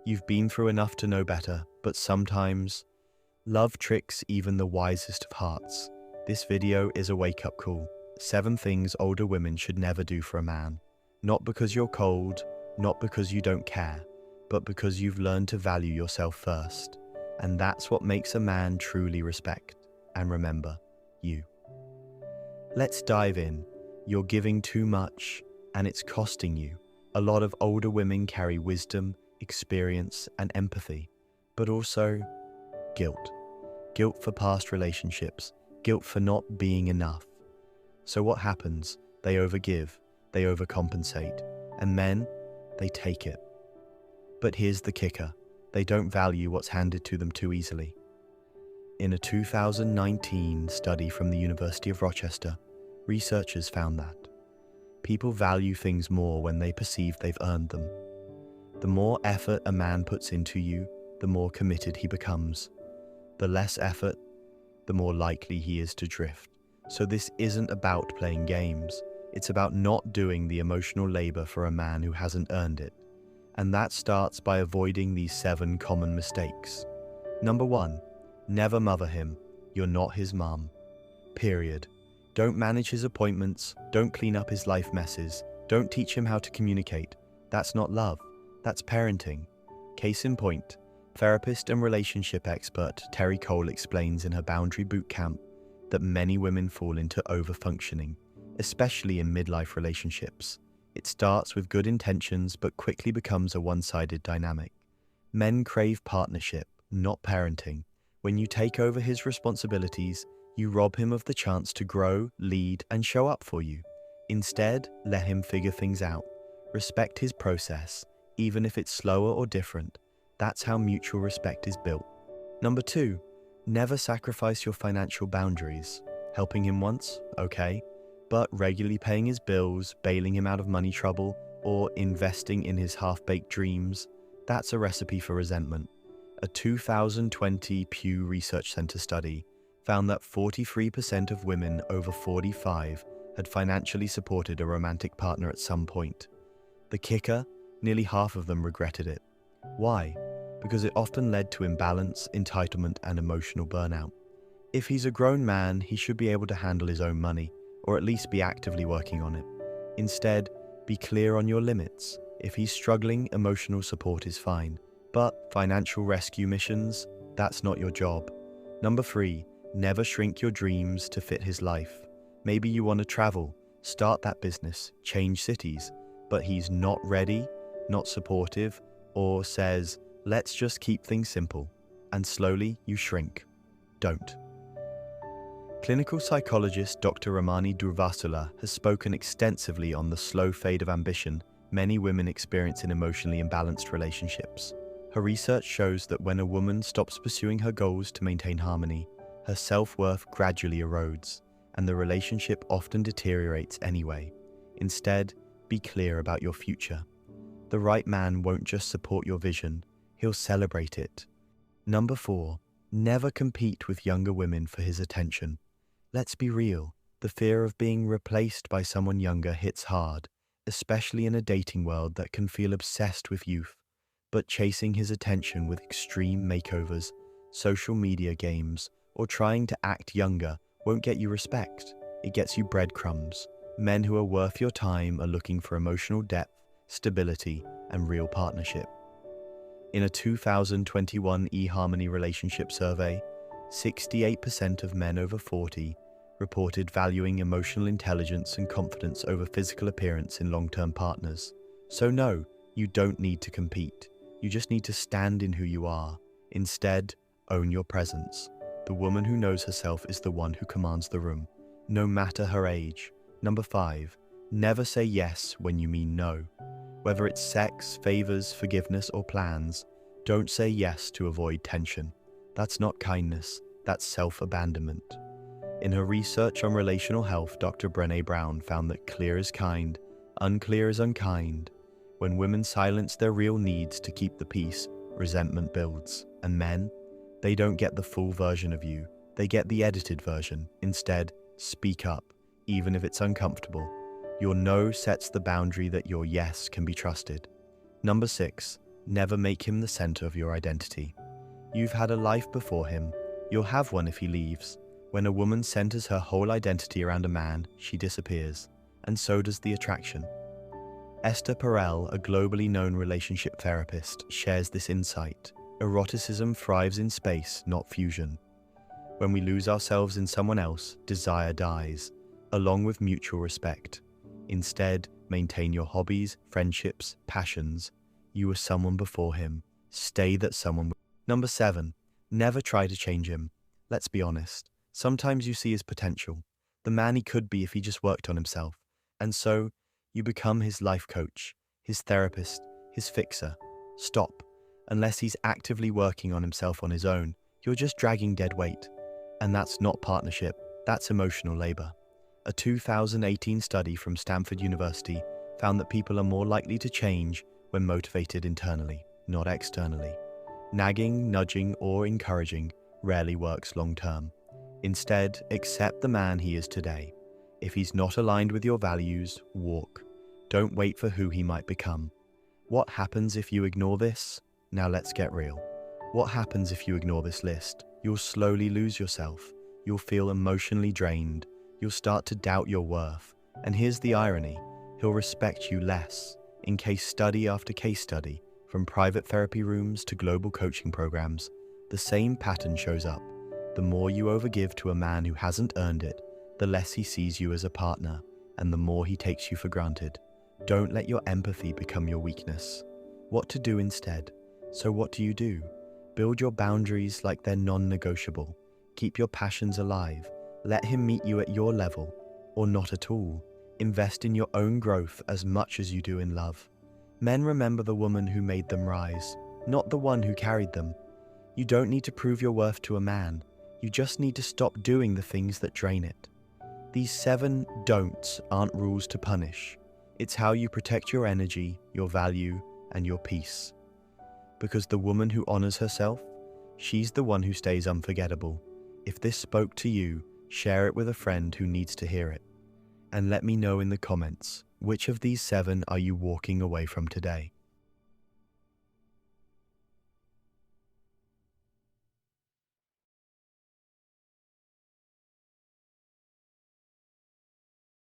You've been through enough to know better, but sometimes love tricks even the wisest of hearts. This video is a wake-up call. 7 things older women should never do for a man. Not because you're cold, not because you don't care, but because you've learned to value yourself first. And that's what makes a man truly respect. And remember, you. Let's dive in. You're giving too much, and it's costing you. A lot of older women carry wisdom, experience, and empathy, but also guilt. Guilt for past relationships, guilt for not being enough. So what happens? They overgive, they overcompensate, and men, they take it. But here's the kicker. They don't value what's handed to them too easily. In a 2019 study from the University of Rochester, researchers found that people value things more when they perceive they've earned them. The more effort a man puts into you, the more committed he becomes. The less effort, the more likely he is to drift. So this isn't about playing games. It's about not doing the emotional labor for a man who hasn't earned it. And that starts by avoiding these 7 common mistakes. Number 1, never mother him. You're not his mum. Period. Don't manage his appointments. Don't clean up his life messes. Don't teach him how to communicate. That's not love. That's parenting. Case in point, therapist and relationship expert Terry Cole explains in her Boundary Bootcamp that many women fall into overfunctioning, especially in midlife relationships. It starts with good intentions but quickly becomes a one-sided dynamic. Men crave partnership, not parenting. When you take over his responsibilities, you rob him of the chance to grow, lead, and show up for you. Instead, let him figure things out. Respect his process, even if it's slower or different. That's how mutual respect is built. Number 2, never sacrifice your financial boundaries. Helping him once, okay, but regularly paying his bills, bailing him out of money trouble, or investing in his half-baked dreams, that's a recipe for resentment. A 2020 Pew Research Center study found that 43% of women over 45 had financially supported a romantic partner at some point. The kicker? Nearly half of them regretted it. Why? Because it often led to imbalance, entitlement, and emotional burnout. If he's a grown man, he should be able to handle his own money, or at least be actively working on it. Instead, be clear on your limits. If he's struggling, emotional support is fine. But financial rescue missions, that's not your job. Number 3, never shrink your dreams to fit his life. Maybe you want to travel, start that business, change cities, but he's not ready, not supportive, or says, let's just keep things simple, and slowly you shrink. Don't. Clinical psychologist Dr. Ramani Durvasula has spoken extensively on the slow fade of ambition many women experience in emotionally imbalanced relationships. Her research shows that when a woman stops pursuing her goals to maintain harmony, her self-worth gradually erodes, and the relationship often deteriorates anyway. Instead, be clear about your future. The right man won't just support your vision, he'll celebrate it. Number 4, never compete with younger women for his attention. Let's be real, the fear of being replaced by someone younger hits hard, especially in a dating world that can feel obsessed with youth. But chasing his attention with extreme makeovers, social media games, or trying to act younger won't get you respect. It gets you breadcrumbs. Men who are worth your time are looking for emotional depth, stability, and real partnership. In a 2021 eHarmony relationship survey, 68% of men over 40 reported valuing emotional intelligence and confidence over physical appearance in long-term partners. So no, you don't need to compete. You just need to stand in who you are. Instead, own your presence. The woman who knows herself is the one who commands the room, no matter her age. Number 5, never say yes when you mean no. Whether it's sex, favors, forgiveness, or plans, don't say yes to avoid tension. That's not kindness, that's self-abandonment. In her research on relational health, Dr. Brené Brown found that clear is kind, unclear is unkind. When women silence their real needs to keep the peace, resentment builds. And men, they don't get the full version of you, they get the edited version. Instead, speak up, even if it's uncomfortable. Your no sets the boundary that your yes can be trusted. Number 6, Never make him the center of your identity. You've had a life before him. You'll have one if he leaves. When a woman centers her whole identity around a man, she disappears, and so does the attraction. Esther Perel, a globally known relationship therapist, shares this insight. Eroticism thrives in space, not fusion. When we lose ourselves in someone else, desire dies, along with mutual respect. Instead, maintain your hobbies, friendships, passions. You were someone before him. Stay that someone. Number 7. Never try to change him. Let's be honest. Sometimes you see his potential, the man he could be if he just worked on himself. And so, you become his life coach, his therapist, his fixer. Stop. Unless he's actively working on himself on his own, you're just dragging dead weight. And that's not partnership, that's emotional labor. A 2018 study from Stanford University found that people are more likely to change when motivated internally, not externally. Nagging, nudging, or encouraging rarely works long term. Instead, accept the man he is today. If he's not aligned with your values, walk. Don't wait for who he might become. What happens if you ignore this? Now let's get real. What happens if you ignore this list? You'll slowly lose yourself. You'll feel emotionally drained. You'll start to doubt your worth. And here's the irony. He'll respect you less. In case study after case study, from private therapy rooms to global coaching programs, the same pattern shows up. The more you overgive to a man who hasn't earned it, the less he sees you as a partner, and the more he takes you for granted. Don't let your empathy become your weakness. What to do instead? So what do? Build your boundaries like they're non-negotiable. Keep your passions alive. Let him meet you at your level, or not at all. Invest in your own growth as much as you do in love. Men remember the woman who made them rise, not the one who carried them. You don't need to prove your worth to a man. You just need to stop doing the things that drain it. These 7 don'ts aren't rules to punish. It's how you protect your energy, your value, and your peace. Because the woman who honors herself, she's the one who stays unforgettable. If this spoke to you, share it with a friend who needs to hear it. And let me know in the comments, which of these 7 are you walking away from today?